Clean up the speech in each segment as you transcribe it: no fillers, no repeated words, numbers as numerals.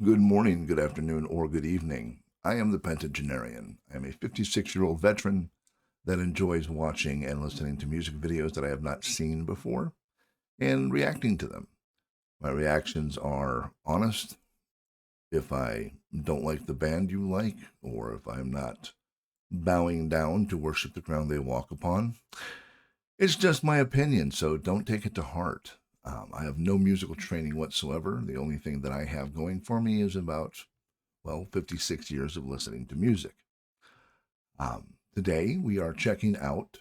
Good morning, good afternoon, or good evening. I am the Pentagenarian. I am a 56-year-old veteran that enjoys watching and listening to music videos that I have not seen before and reacting to them. My reactions are honest. If I don't like the band you like, or if I'm not bowing down to worship the ground they walk upon, it's just my opinion, so don't take it to heart. I have no musical training whatsoever. The only thing that I have going for me is about 56 years of listening to music. Today, we are checking out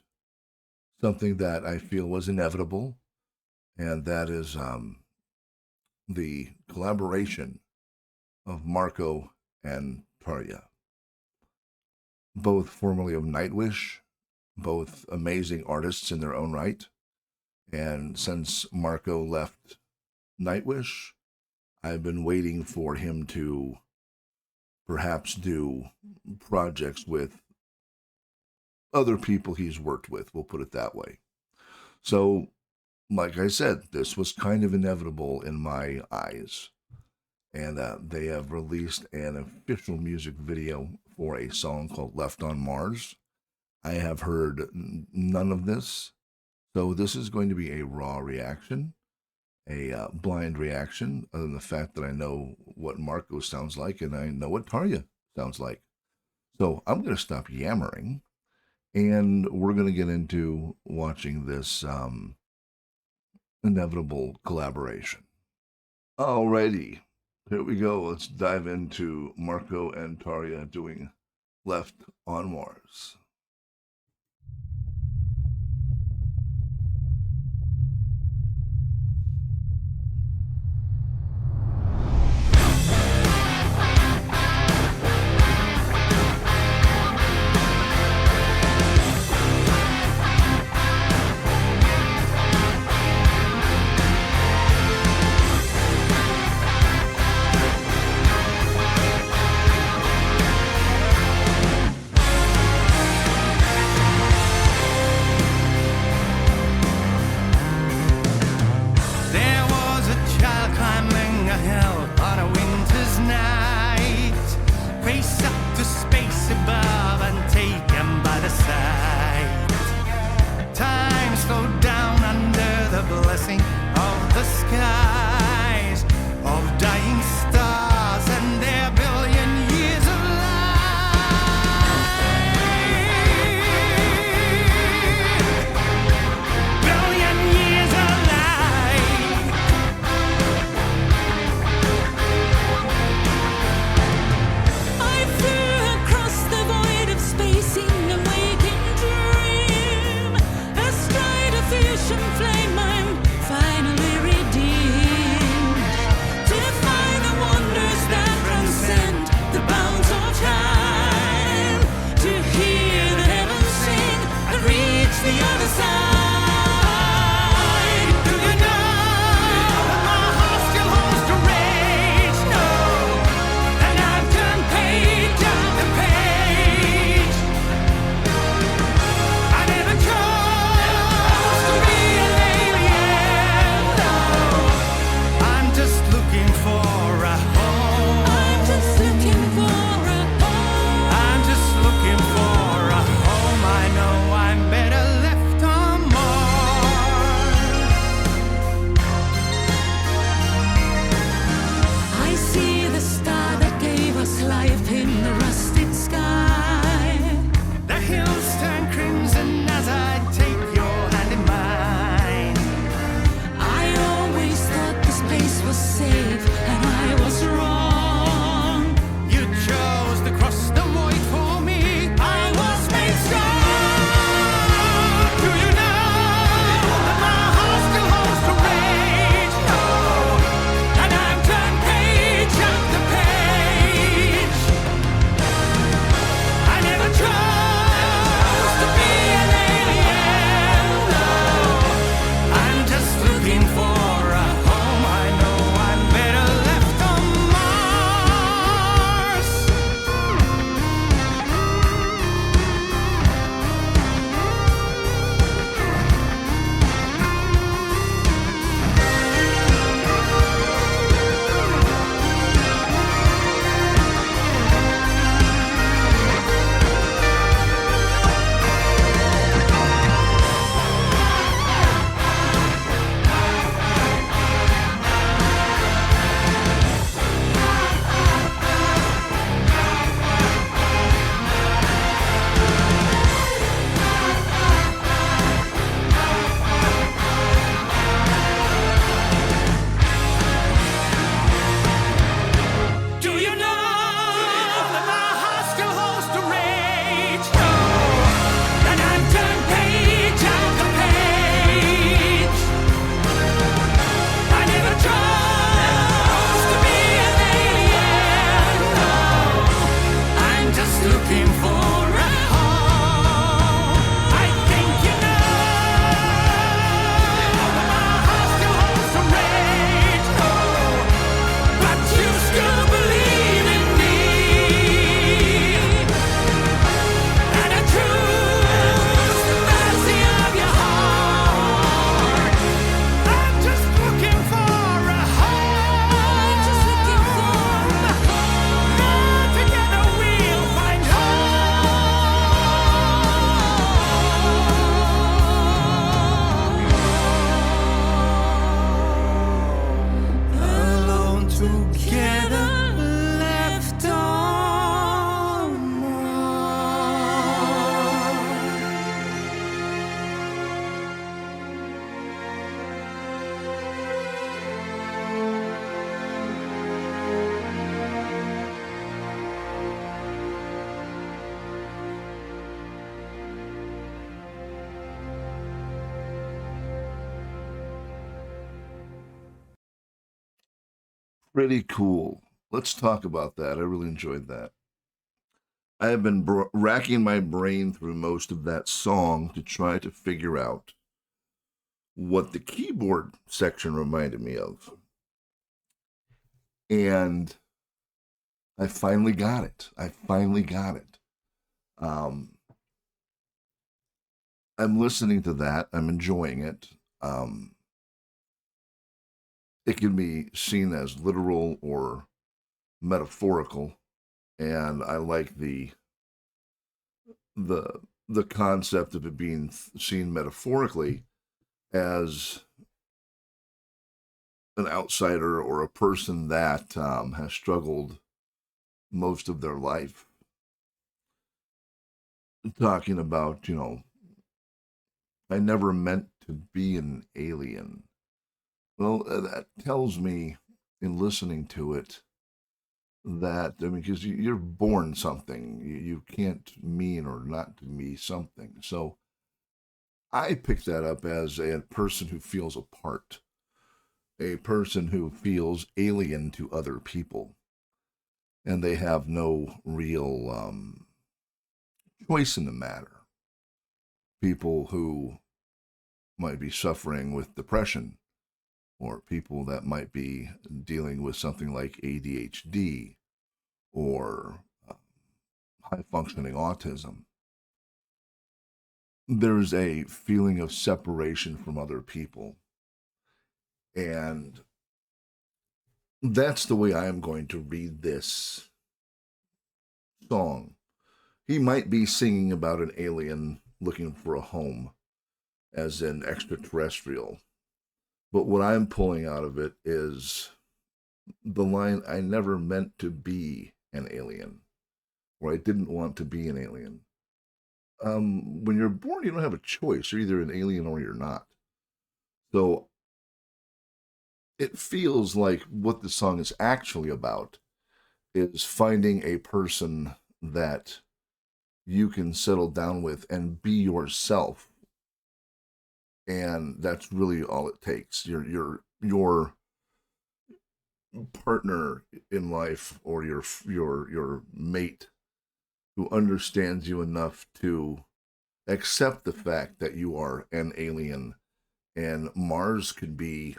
something that I feel was inevitable, and that is the collaboration of Marko and Tarja, both formerly of Nightwish, both amazing artists in their own right. And since Marko left Nightwish, I've been waiting for him to perhaps do projects with other people he's worked with, we'll put it that way. So, like I said, this was kind of inevitable in my eyes. And they have released an official music video for a song called Left on Mars. I have heard none of this. So, this is going to be a raw reaction, a blind reaction, other than the fact that I know what Marko sounds like and I know what Tarja sounds like. So, I'm going to stop yammering and we're going to get into watching this inevitable collaboration. Alrighty, here we go. Let's dive into Marko and Tarja doing Left on Mars. together left on Mars. Pretty cool. Let's talk about that. I really enjoyed that. I have been racking my brain through most of that song to try to figure out what the keyboard section reminded me of. And I finally got it. I'm listening to that. I'm enjoying it. It can be seen as literal or metaphorical, and I like the concept of it being seen metaphorically as an outsider or a person that has struggled most of their life. Talking about, I never meant to be an alien. Well, that tells me in listening to it that, because you're born something, you can't mean or not to be something. So I pick that up as a person who feels apart, a person who feels alien to other people, and they have no real choice in the matter. People who might be suffering with depression, or people that might be dealing with something like ADHD or high functioning autism. There's a feeling of separation from other people. And that's the way I am going to read this song. He might be singing about an alien looking for a home, as in extraterrestrial. But what I'm pulling out of it is the line, I never meant to be an alien, or I didn't want to be an alien. When you're born, you don't have a choice. You're either an alien or you're not. So it feels like what the song is actually about is finding a person that you can settle down with and be yourself. And that's really all it takes. Your partner in life, or your mate, who understands you enough to accept the fact that you are an alien, and Mars could be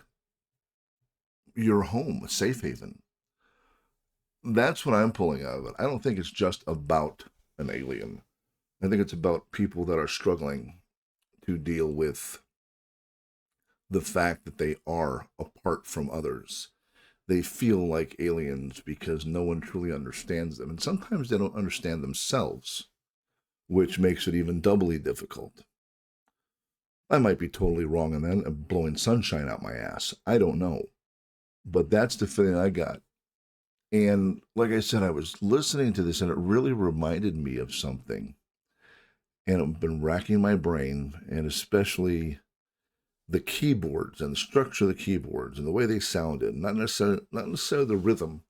your home, a safe haven. That's what I'm pulling out of it. I don't think it's just about an alien. I think it's about people that are struggling to deal with the fact that they are apart from others. They feel like aliens because no one truly understands them. And sometimes they don't understand themselves, which makes it even doubly difficult. I might be totally wrong on that. I'm blowing sunshine out my ass. I don't know. But that's the feeling I got. And like I said, I was listening to this and it really reminded me of something. And I've been racking my brain, and especially the keyboards and the structure of the keyboards and the way they sounded, not necessarily the rhythm,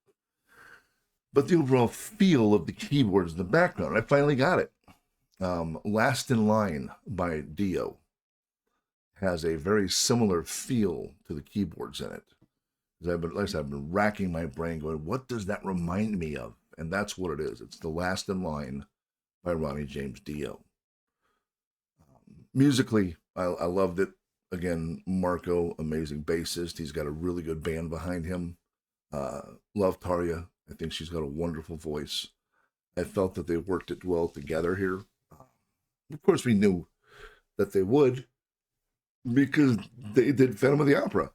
but the overall feel of the keyboards in the background. I finally got it. Last in Line by Dio has a very similar feel to the keyboards in it. I've been racking my brain going, what does that remind me of? And that's what it is. It's The Last in Line by Ronnie James Dio. Musically, I loved it. Again, Marko, amazing bassist. He's got a really good band behind him. Love Tarja. I think she's got a wonderful voice. I felt that they worked it well together here. Of course, we knew that they would, because they did Phantom of the Opera.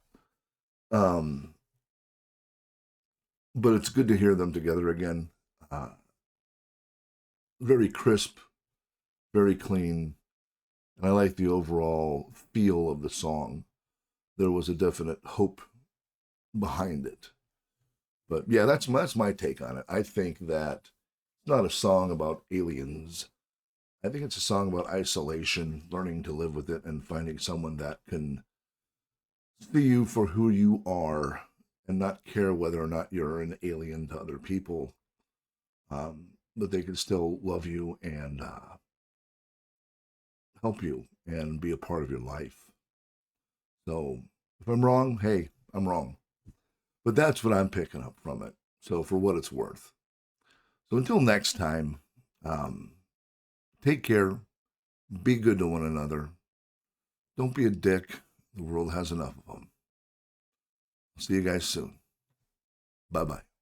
But it's good to hear them together again. Very crisp, very clean. And I like the overall feel of the song. There was a definite hope behind it. But yeah, that's my take on it. I think that it's not a song about aliens. I think it's a song about isolation, learning to live with it, and finding someone that can see you for who you are and not care whether or not you're an alien to other people, but they can still love you and help you and be a part of your life. So if I'm wrong, hey, I'm wrong. But that's what I'm picking up from it. So for what it's worth. So until next time, um, take care, be good to one another. Don't be a dick. The world has enough of them. See you guys soon. Bye bye.